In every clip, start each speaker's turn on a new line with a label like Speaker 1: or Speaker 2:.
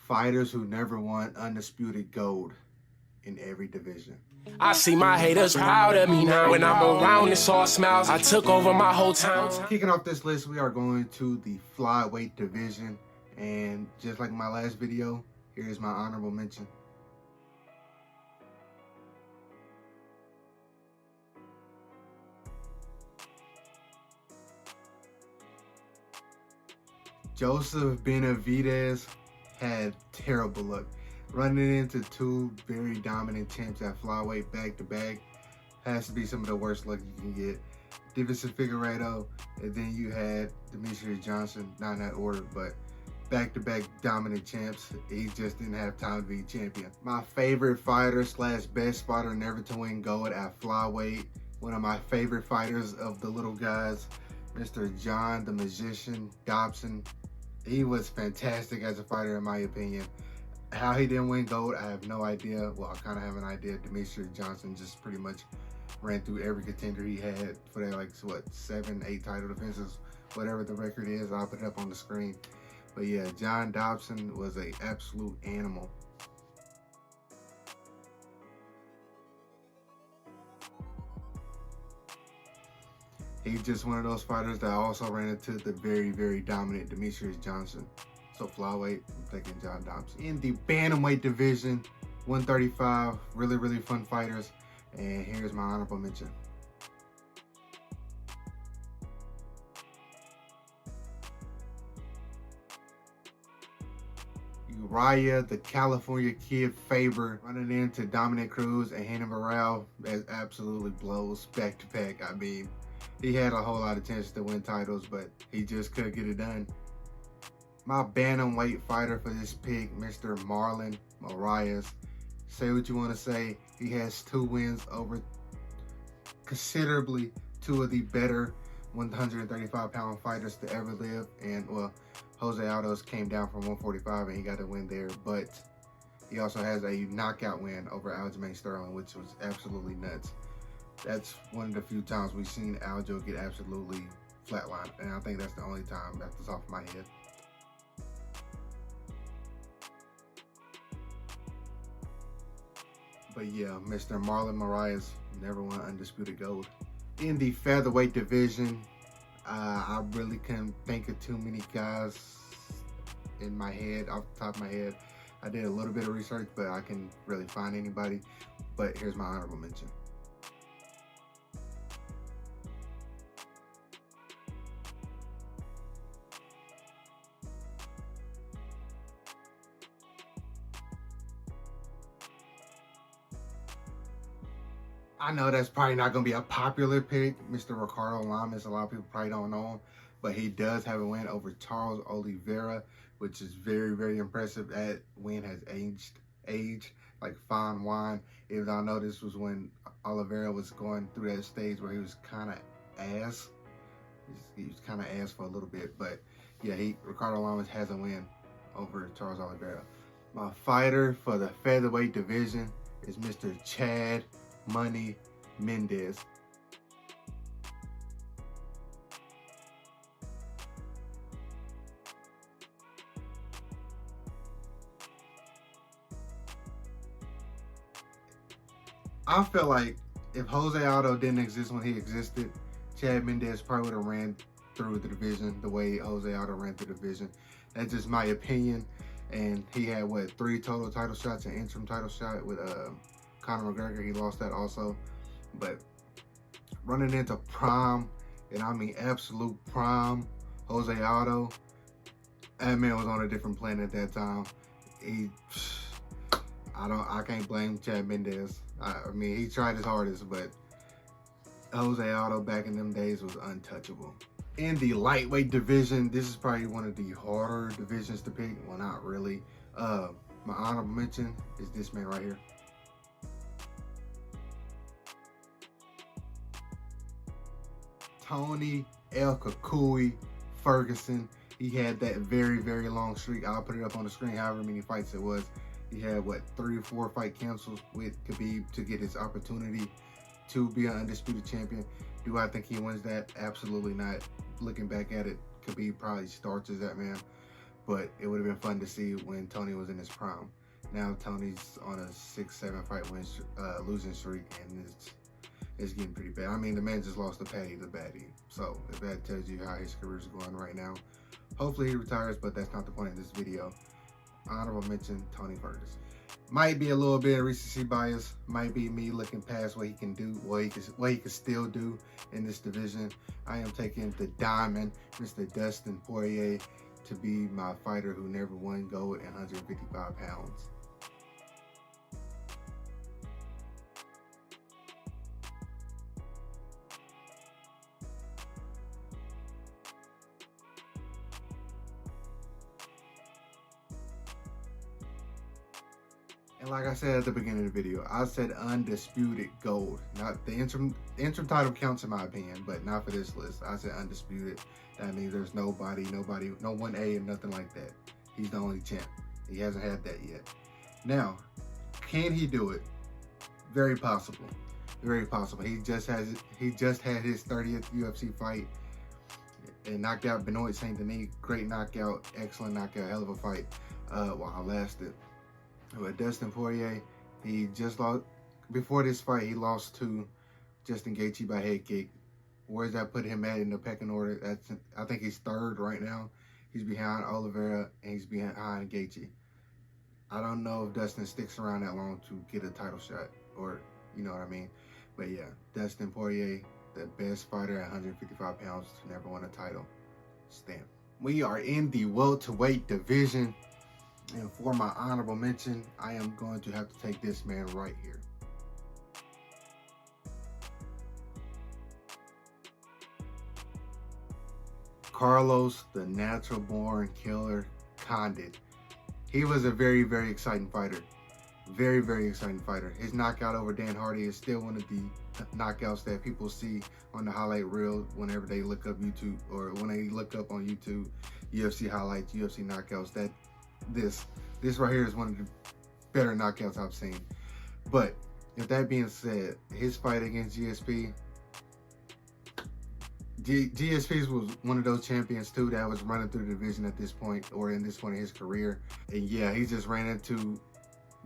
Speaker 1: Fighters who never won undisputed gold in every division.
Speaker 2: I see my haters proud of me now. When I'm around, it's all smiles. I took over my whole town.
Speaker 1: Kicking off this list, we are going to the flyweight division. And just like my last video, here's my honorable mention. Joseph Benavidez had terrible luck. Running into two very dominant champs at flyweight back-to-back has to be some of the worst luck you can get. Davison Figueiredo, and then you had Demetrius Johnson, not in that order, but back-to-back dominant champs. He just didn't have time to be champion. My favorite fighter slash best fighter never to win gold at flyweight. One of my favorite fighters of the little guys, Mr. John the Magician Dobson. He was fantastic as a fighter in my opinion. How he didn't win gold, I have no idea. Well, I kind of have an idea. Demetrius Johnson just pretty much ran through every contender he had for that, like, what, 7, 8 title defenses, whatever the record is. I'll put it up on the screen. But yeah, John Dobson was an absolute animal. He's just one of those fighters that also ran into the very, very dominant Demetrius Johnson. So flyweight, I'm thinking John Dobson. In the bantamweight division, 135, really, really fun fighters. And here's my honorable mention. Uriah, the California Kid Faber, running into Dominic Cruz and Renan Barão, that absolutely blows back to back. I mean, he had a whole lot of chances to win titles, but he just couldn't get it done. My bantamweight fighter for this pick, Mr. Marlon Moraes. Say what you want to say. He has 2 wins over considerably 2 of the better 135-pound fighters to ever live. And, well, Jose Aldo's came down from 145 and he got a win there. But he also has a knockout win over Aljamain Sterling, which was absolutely nuts. That's one of the few times we've seen Aljo get absolutely flatlined. And I think that's the only time that's off my head. But yeah, Mr. Marlon Moraes never won undisputed gold. In the featherweight division, I really couldn't think of too many guys in my head, off the top of my head. I did a little bit of research, but I couldn't really find anybody. But here's my honorable mention. I know that's probably not going to be a popular pick, Mr. Ricardo Lamas. A lot of people probably don't know him, but he does have a win over Charles Oliveira, which is very, very impressive. That win has aged like fine wine. If I know, this was when Oliveira was going through that stage where he was kind of ass. He was kind of ass for a little bit, but yeah, Ricardo Lamas has a win over Charles Oliveira. My fighter for the featherweight division is Mr. Chad Money Mendes. I feel like if Jose Aldo didn't exist when he existed, Chad Mendes probably would have ran through the division the way Jose Aldo ran through the division. That's just my opinion. And he had, what, 3 total title shots, an interim title shot with Conor McGregor. He lost that also. But running into prime, and I mean absolute prime, Jose Aldo, that man was on a different planet at that time. I can't blame Chad Mendes. I mean, he tried his hardest, but Jose Aldo back in them days was untouchable. In the lightweight division, this is probably one of the harder divisions to pick. Well, not really. My honorable mention is this man right here. Tony El Kakui Ferguson. He had that very, very long streak. I'll put it up on the screen, however many fights it was. He had, what, 3 or 4 fight cancels with Khabib to get his opportunity to be an undisputed champion. Do I think he wins that? Absolutely not. Looking back at it, Khabib probably starches that man. but it would have been fun to see when Tony was in his prime. Now Tony's on a 6-7 fight losing streak, and it's getting pretty bad. I mean, the man just lost to Paddy the Baddy. So if that tells you how his career is going right now, hopefully he retires, but that's not the point of this video. Honorable mention, Tony Ferguson. Might be a little bit of recency bias. Might be me looking past what he can do, what he can still do in this division. I am taking the Diamond, Mr. Dustin Poirier, to be my fighter who never won gold at 155 pounds. And like I said at the beginning of the video, I said undisputed gold. Not the interim title counts in my opinion, but not for this list. I said undisputed. That means there's no 1A and nothing like that. He's the only champ. He hasn't had that yet. Now, can he do it? Very possible. Very possible. He just had his 30th UFC fight and knocked out Benoit Saint Denis. Great knockout, excellent knockout, hell of a fight while it lasted. With Dustin Poirier, he just lost, before this fight, he lost to Justin Gaethje by head kick. Where's that put him at in the pecking order? I think he's third right now. He's behind Oliveira and he's behind Gaethje. I don't know if Dustin sticks around that long to get a title shot, or you know what I mean. But yeah, Dustin Poirier, the best fighter at 155 pounds to never win a title. Stamp. We are in the welterweight division. And for my honorable mention, I am going to have to take this man right here. Carlos, the natural born killer Condit. He was a very, very exciting fighter. Very, very exciting fighter. His knockout over Dan Hardy is still one of the knockouts that people see on the highlight reel whenever they look up YouTube, or when they look up on YouTube, UFC highlights, UFC knockouts. This right here is one of the better knockouts I've seen. But if that being said, his fight against GSP, GSP was one of those champions too that was running through the division at this point, or in this point of his career. And yeah, he just ran into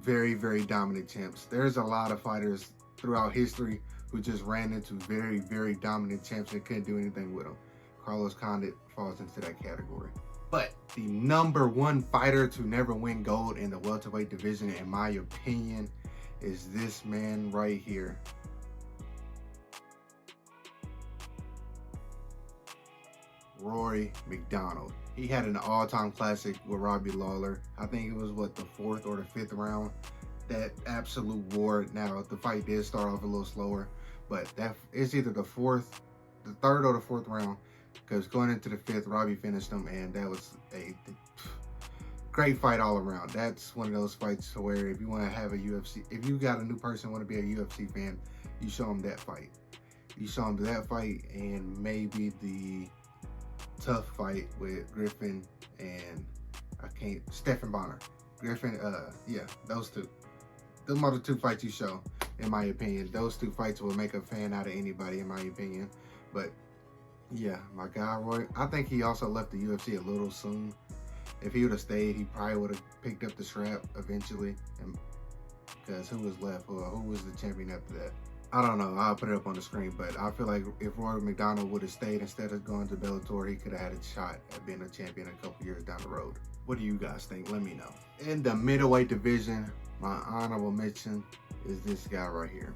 Speaker 1: very, very dominant champs. There's a lot of fighters throughout history who just ran into very, very dominant champs and couldn't do anything with them. Carlos Condit falls into that category. But the #1 fighter to never win gold in the welterweight division, in my opinion, is this man right here. Rory McDonald. He had an all-time classic with Robbie Lawler. I think it was, what, the 4th or the 5th round? That absolute war. Now, the fight did start off a little slower, but it's either the 3rd or the 4th round. Because going into the 5th, Robbie finished him, and that was a great fight all around. That's one of those fights where if you want to have a UFC, if you got a new person want to be a UFC fan, you show them that fight. You show them that fight, and maybe the tough fight with Griffin and Stephan Bonner. Griffin, yeah, those two. Those are the 2 fights you show, in my opinion. Those 2 fights will make a fan out of anybody, in my opinion. But yeah, my guy Roy, I think he also left the UFC a little soon. If he would have stayed, he probably would have picked up the strap eventually. Because who was left? Or who was the champion after that? I don't know. I'll put it up on the screen. But I feel like if Roy McDonald would have stayed instead of going to Bellator, he could have had a shot at being a champion a couple years down the road. What do you guys think? Let me know. In the middleweight division, my honorable mention is this guy right here.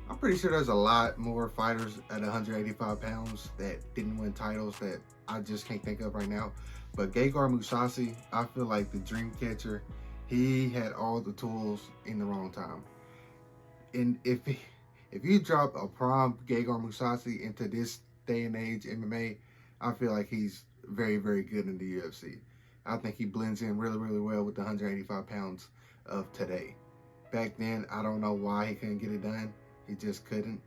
Speaker 1: I'm pretty sure there's a lot more fighters at 185 pounds that didn't win titles that I just can't think of right now. But Gegard Mousasi, I feel like the dream catcher, he had all the tools in the wrong time. And if you drop a prime Gegard Mousasi into this day and age MMA, I feel like he's very, very good in the UFC. I think he blends in really, really well with the 185 pounds of today. Back then, I don't know why he couldn't get it done. He just couldn't.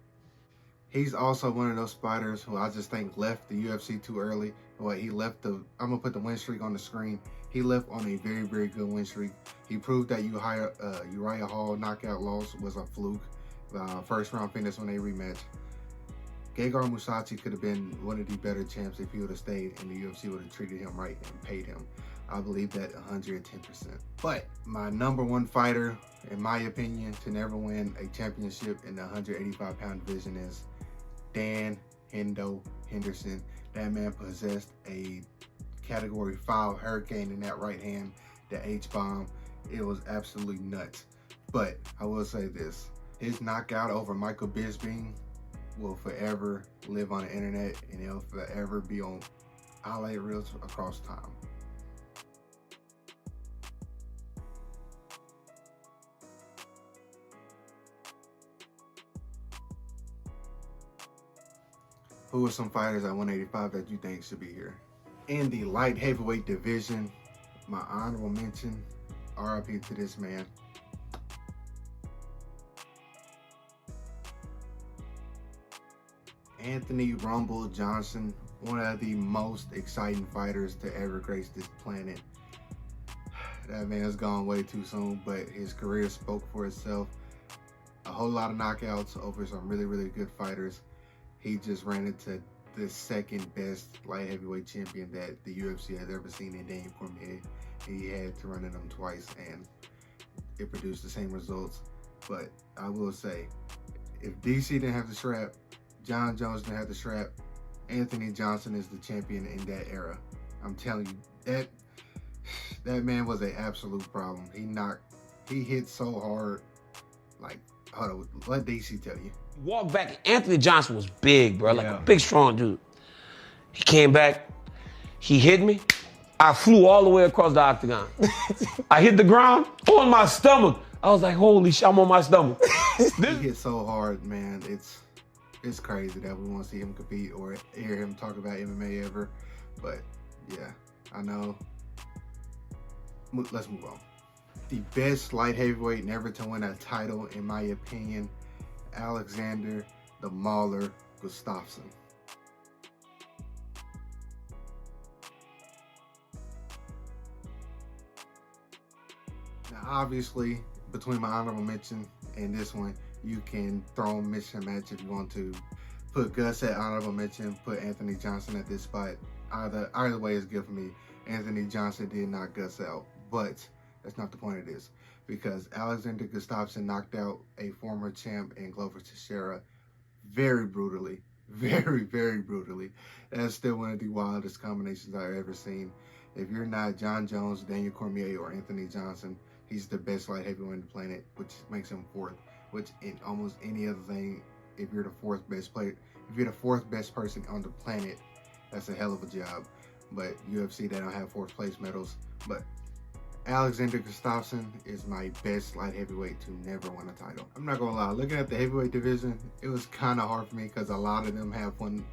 Speaker 1: He's also one of those fighters who I just think left the UFC too early. Well, he left I'm gonna put the win streak on the screen. He left on a very, very good win streak. He proved that Uriah Hall knockout loss was a fluke. First round finish on a rematch. Gegard Mousasi could have been one of the better champs if he would have stayed and the UFC would have treated him right and paid him. I believe that 110%. But my number one fighter, in my opinion, to never win a championship in the 185-pound division is Dan Hendo Henderson. That man possessed a Category 5 hurricane in that right hand, the H-bomb. It was absolutely nuts. But I will say this, his knockout over Michael Bisping will forever live on the internet, and it'll forever be on highlight reels across time. Who are some fighters at 185 that you think should be here? In the light heavyweight division, my honorable mention, RIP to this man, Anthony Rumble Johnson, one of the most exciting fighters to ever grace this planet. That man's gone way too soon, but his career spoke for itself. A whole lot of knockouts over some really, really good fighters. He just ran into the second best light heavyweight champion that the UFC has ever seen in Daniel Cormier. He had to run into him twice, and it produced the same results. But I will say, if DC didn't have the strap, John Jones didn't have the strap, Anthony Johnson is the champion in that era. I'm telling you, that man was an absolute problem. He hit so hard. Like, hold on, let DC tell you.
Speaker 3: Walk back, Anthony Johnson was big, bro, like a big, strong dude. He came back, he hit me. I flew all the way across the octagon. I hit the ground on my stomach. I was like, holy shit, I'm on my stomach.
Speaker 1: He hit so hard, man. It's crazy that we want to see him compete or hear him talk about MMA ever. But yeah, I know. Let's move on. The best light heavyweight never to win a title, in my opinion, Alexander the Mauler Gustafsson. Now, obviously, between my honorable mention and this one, you can throw a mission match if you want to. Put Gus at honorable mention, put Anthony Johnson at this spot. Either way is good for me. Anthony Johnson did knock Gus out, but that's not the point of this, because Alexander Gustafsson knocked out a former champ in Glover Teixeira very brutally. Very, very brutally. That's still one of the wildest combinations I've ever seen. If you're not John Jones, Daniel Cormier, or Anthony Johnson, he's the best light heavyweight on the planet, which makes him fourth. Which in almost any other thing, if you're the fourth best player, if you're the fourth best person on the planet, that's a hell of a job. But UFC, they don't have fourth place medals. But Alexander Gustafsson is my best light heavyweight to never win a title. I'm not gonna lie, looking at the heavyweight division, it was kind of hard for me because a lot of them have won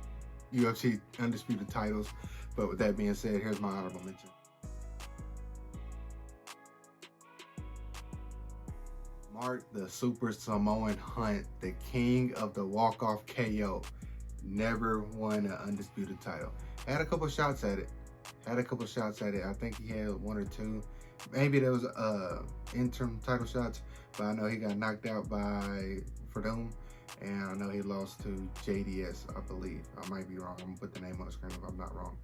Speaker 1: UFC Undisputed titles. But with that being said, here's my honorable mention. Mark the Super Samoan Hunt, the king of the walk-off KO, never won an undisputed title. Had a couple shots at it. I think he had one or two. Maybe there was interim title shots, but I know he got knocked out by Verdum, and I know he lost to JDS, I believe. I might be wrong. I'm gonna put the name on the screen if I'm not wrong.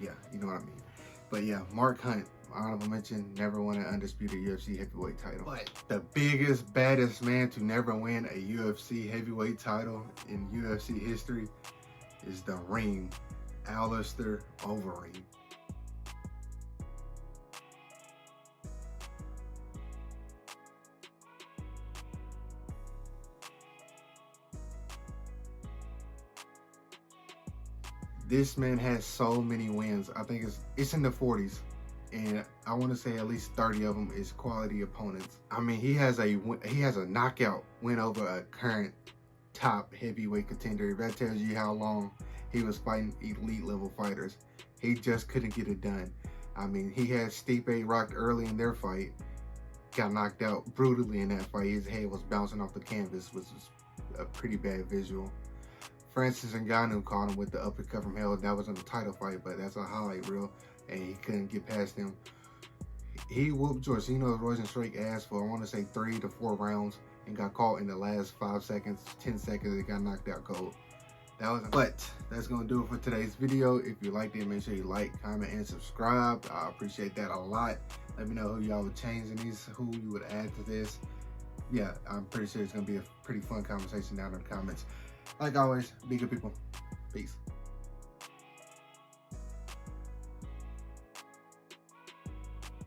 Speaker 1: Yeah, you know what I mean. But yeah, Mark Hunt, honorable mention, never won an undisputed UFC heavyweight title. But the biggest, baddest man to never win a UFC heavyweight title in UFC history is the Ring, Alistair Overeem. This man has so many wins. I think it's in the 40s, and I want to say at least 30 of them is quality opponents. I mean, he has a knockout win over a current top heavyweight contender. If that tells you how long he was fighting elite level fighters, he just couldn't get it done. I mean, he had Stipe rocked early in their fight, got knocked out brutally in that fight. His head was bouncing off the canvas, which was a pretty bad visual. Francis Ngannou caught him with the uppercut from hell. That wasn't a title fight, but that's a highlight reel, and he couldn't get past him. He whooped Jorginho Rozenstruik ass for, I want to say, 3 to 4 rounds, and got caught in the last 5 seconds, 10 seconds, and got knocked out cold. But that's gonna do it for today's video. If you liked it, make sure you like, comment, and subscribe. I appreciate that a lot. Let me know who y'all would change in these, who you would add to this. Yeah, I'm pretty sure it's gonna be a pretty fun conversation down in the comments. Like always, be good people. Peace.